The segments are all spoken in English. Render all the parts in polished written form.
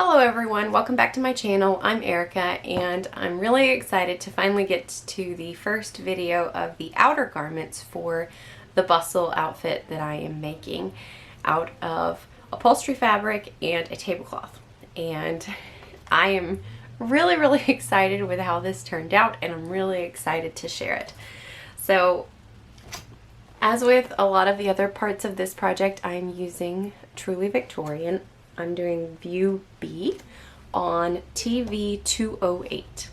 Hello everyone, welcome back to my channel. I'm Erica and I'm really excited to finally get to the first video of the outer garments for the bustle outfit that I am making out of upholstery fabric and a tablecloth. And I am really excited with how this turned out, and I'm really excited to share it. So as with a lot of the other parts of this project, I'm using Truly Victorian. I'm doing view B on TV 208.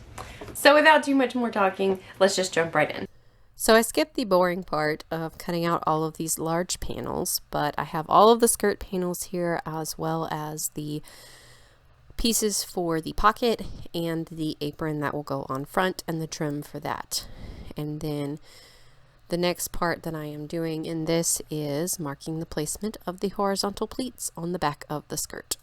So without too much more talking, let's just jump right in. So I skipped the boring part of cutting out all of these large panels, but I have all of the skirt panels here, as well as the pieces for the pocket and the apron that will go on front and the trim for that. And then the next part that I am doing in this is marking the placement of the horizontal pleats on the back of the skirt.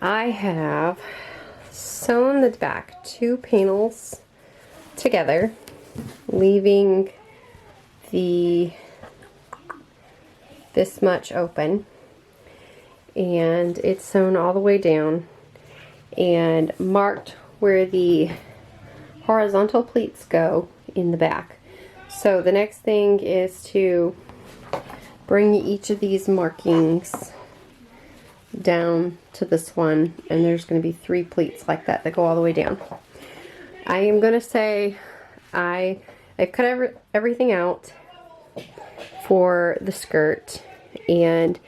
I have sewn the back two panels together, leaving this much open, and it's sewn all the way down and marked where the horizontal pleats go in the back. So the next thing is to bring each of these markings down to this one, and there's going to be 3 pleats like that go all the way down. I am going to say I've cut everything out for the skirt, and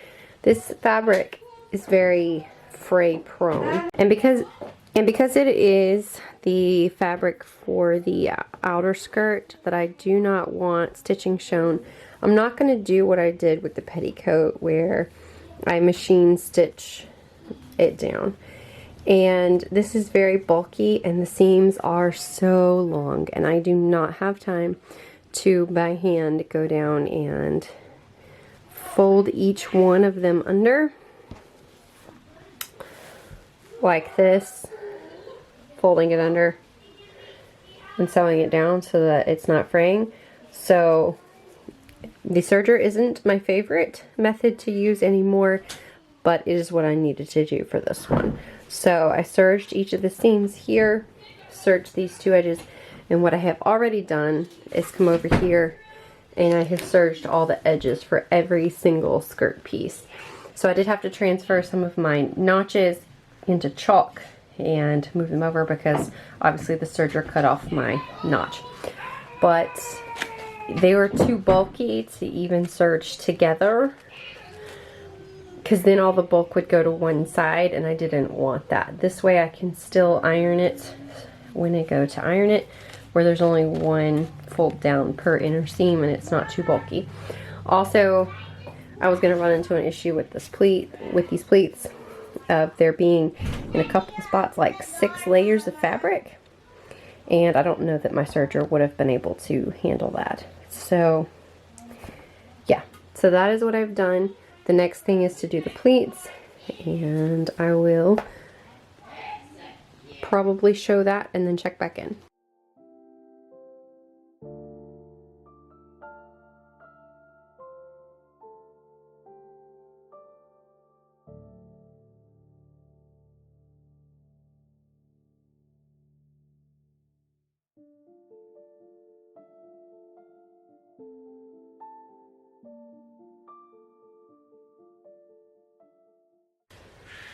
this fabric is very fray prone, and because it is the fabric for the outer skirt that I do not want stitching shown, I'm not going to do what I did with the petticoat where I machine stitch it down. And this is very bulky and the seams are so long, and I do not have time to by hand go down and fold each one of them under like this, folding it under and sewing it down so that it's not fraying. So the serger isn't my favorite method to use anymore, but it is what I needed to do for this one. So I serged each of the seams here, serged these 2 edges, and what I have already done is come over here and I have serged all the edges for every single skirt piece. So I did have to transfer some of my notches into chalk and move them over because obviously the serger cut off my notch. But they were too bulky to even serge together, because then all the bulk would go to one side, and I didn't want that. This way I can still iron it when I go to iron it, where there's only one fold down per inner seam and it's not too bulky. Also, I was going to run into an issue with these pleats of there being in a couple of spots like 6 layers of fabric, and I don't know that my serger would have been able to handle that. So yeah, so that is what I've done. The next thing is to do the pleats, and I will probably show that and then check back in.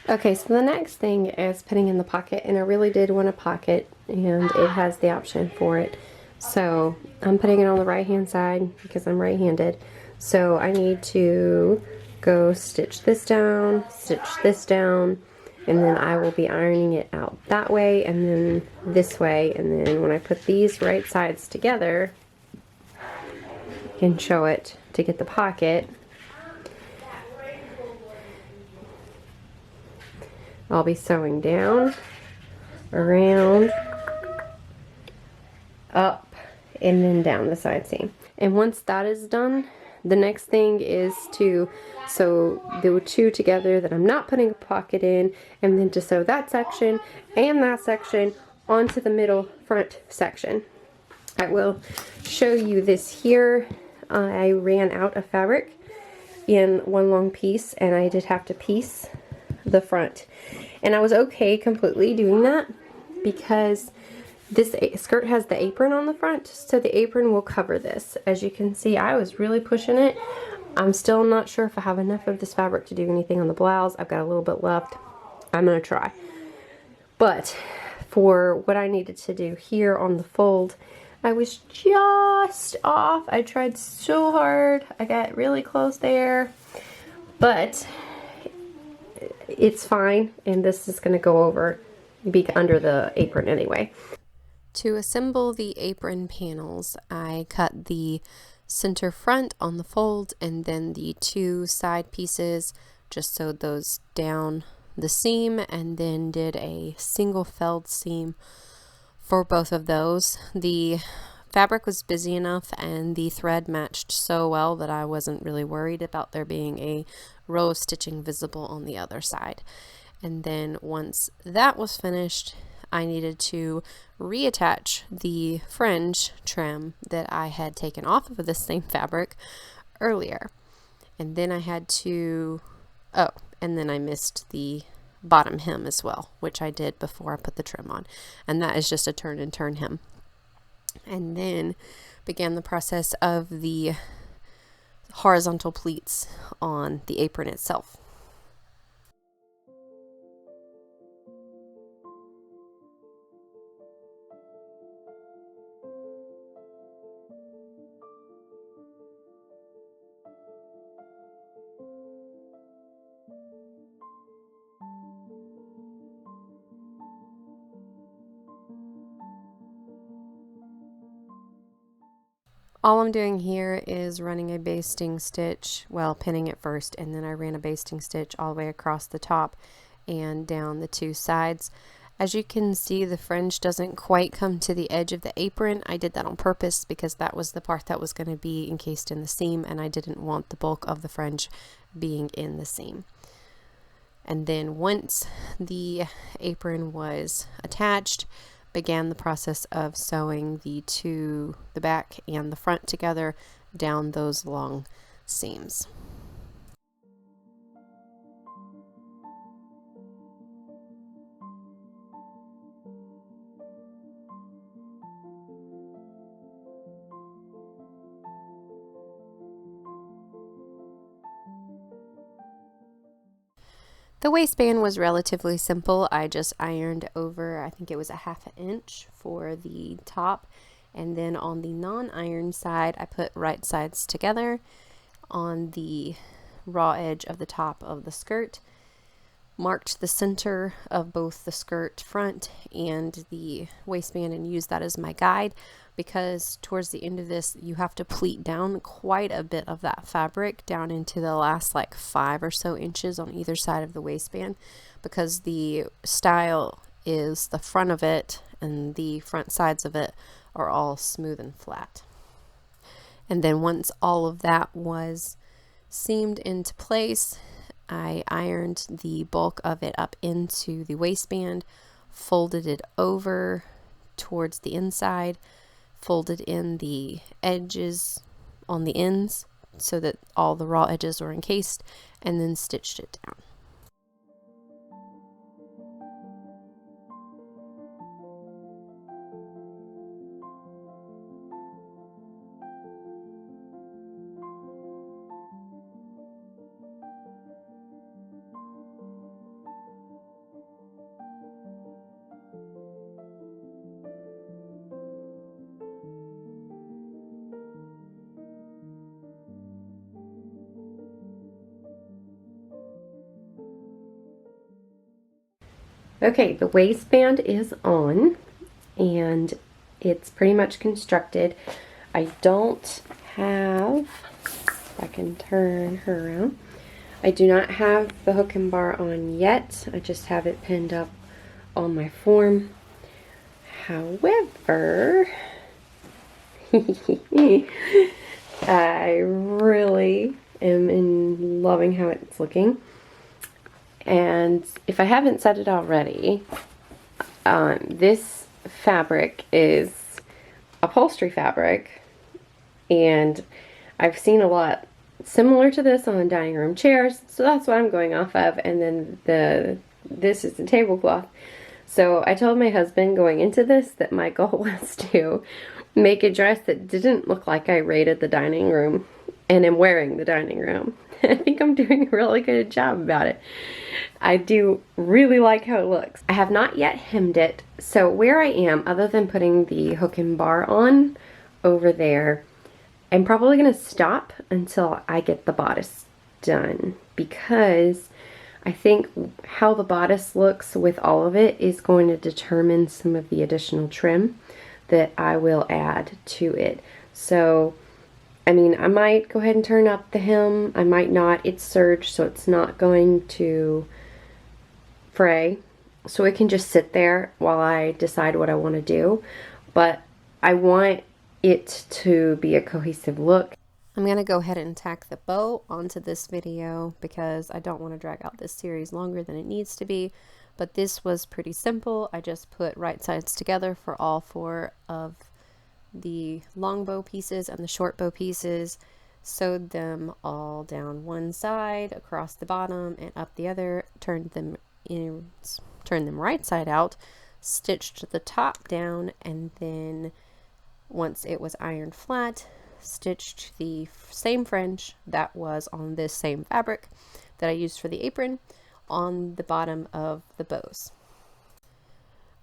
Okay, so the next thing is putting in the pocket, and I really did want a pocket, and it has the option for it. So I'm putting it on the right hand side because I'm right-handed. So I need to go stitch this down, and then I will be ironing it out that way and then this way. And then when I put these right sides together, I can show it to get the pocket. I'll be sewing down, around, up, and then down the side seam. And once that is done, the next thing is to sew the two together that I'm not putting a pocket in, and then to sew that section and that section onto the middle front section. I will show you this here. I ran out of fabric in one long piece, and I did have to piece the front. And I was okay completely doing that because this skirt has the apron on the front, so the apron will cover this. As you can see, I was really pushing it. I'm still not sure if I have enough of this fabric to do anything on the blouse. I've got a little bit left. I'm going to try. But for what I needed to do here on the fold, I was just off. I tried so hard. I got really close there. But it's fine, and this is going to go over, be under the apron anyway. To assemble the apron panels, I cut the center front on the fold, and then the two side pieces, just sewed those down the seam, and then did a single felled seam for both of those. The fabric was busy enough and the thread matched so well that I wasn't really worried about there being a row of stitching visible on the other side. And then once that was finished, I needed to reattach the fringe trim that I had taken off of the same fabric earlier. And then I had to, and then I missed the bottom hem as well, which I did before I put the trim on. And that is just a turn and turn hem. And then began the process of the horizontal pleats on the apron itself. All I'm doing here is running a basting stitch, well, pinning it first, and then I ran a basting stitch all the way across the top and down the two sides. As you can see, the fringe doesn't quite come to the edge of the apron. I did that on purpose because that was the part that was going to be encased in the seam, and I didn't want the bulk of the fringe being in the seam. And then once the apron was attached, began the process of sewing the back and the front together down those long seams. The waistband was relatively simple. I just ironed over, I think it was a 1/2 inch for the top, and then on the non-iron side I put right sides together on the raw edge of the top of the skirt, marked the center of both the skirt front and the waistband, and used that as my guide, because towards the end of this you have to pleat down quite a bit of that fabric down into the last like 5 or so inches on either side of the waistband, because the style is the front of it and the front sides of it are all smooth and flat. And then once all of that was seamed into place, I ironed the bulk of it up into the waistband, folded it over towards the inside, folded in the edges on the ends so that all the raw edges were encased, and then stitched it down. Okay, the waistband is on and it's pretty much constructed. I don't have, if I can turn her around, I do not have the hook and bar on yet. I just have it pinned up on my form. However, I really am loving how it's looking. And if I haven't said it already, this fabric is upholstery fabric, and I've seen a lot similar to this on dining room chairs, so that's what I'm going off of. And then this is the tablecloth. So I told my husband going into this that my goal was to make a dress that didn't look like I raided the dining room and am wearing the dining room. I think I'm doing a really good job about it. I do really like how it looks. I have not yet hemmed it, so where I am, other than putting the hook and bar on over there, I'm probably going to stop until I get the bodice done, because I think how the bodice looks with all of it is going to determine some of the additional trim that I will add to it. So, I mean, I might go ahead and turn up the hem. I might not. It's serge, so it's not going to fray. So it can just sit there while I decide what I want to do. But I want it to be a cohesive look. I'm going to go ahead and tack the bow onto this video because I don't want to drag out this series longer than it needs to be. But this was pretty simple. I just put right sides together for all 4 of the long bow pieces and the short bow pieces, sewed them all down one side, across the bottom, and up the other, turned them right side out, stitched the top down, and then once it was ironed flat, stitched the same fringe that was on this same fabric that I used for the apron on the bottom of the bows.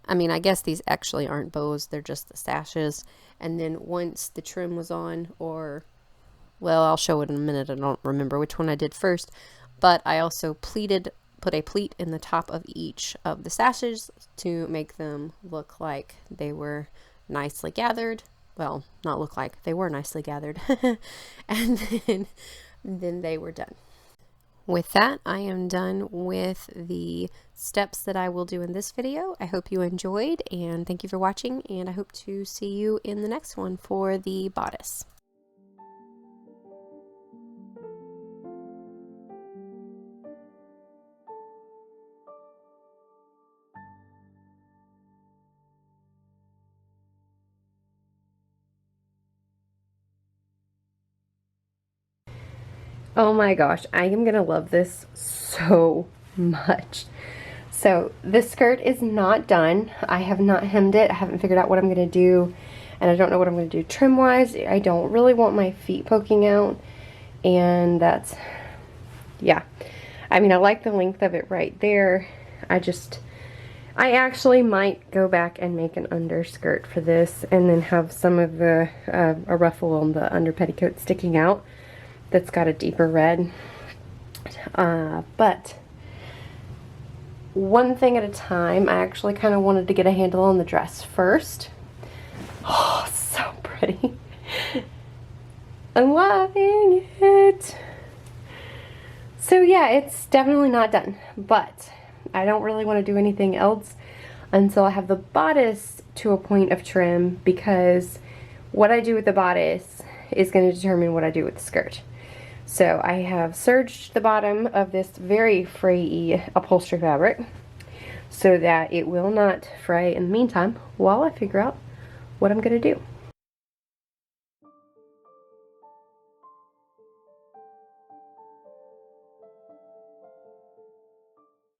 I mean, I guess these actually aren't bows, they're just the sashes. And then once the trim was on, or, well, I'll show it in a minute, I don't remember which one I did first, but I also put a pleat in the top of each of the sashes to make them look like they were nicely gathered. Well, not look like, they were nicely gathered. And then they were done. With that, I am done with the steps that I will do in this video. I hope you enjoyed, and thank you for watching, and I hope to see you in the next one for the bodice. Oh my gosh, I am gonna love this so much. So this skirt is not done. I have not hemmed it. I haven't figured out what I'm gonna do, and I don't know what I'm gonna do trim wise. I don't really want my feet poking out, and that's, yeah. I mean, I like the length of it right there. I actually might go back and make an underskirt for this, and then have some of the a ruffle on the under petticoat sticking out that's got a deeper red. But one thing at a time. I actually kind of wanted to get a handle on the dress first. Oh, so pretty. I'm loving it. So yeah, it's definitely not done, but I don't really want to do anything else until I have the bodice to a point of trim, because what I do with the bodice is going to determine what I do with the skirt. So I have serged the bottom of this very fray upholstery fabric so that it will not fray in the meantime while I figure out what I'm going to do.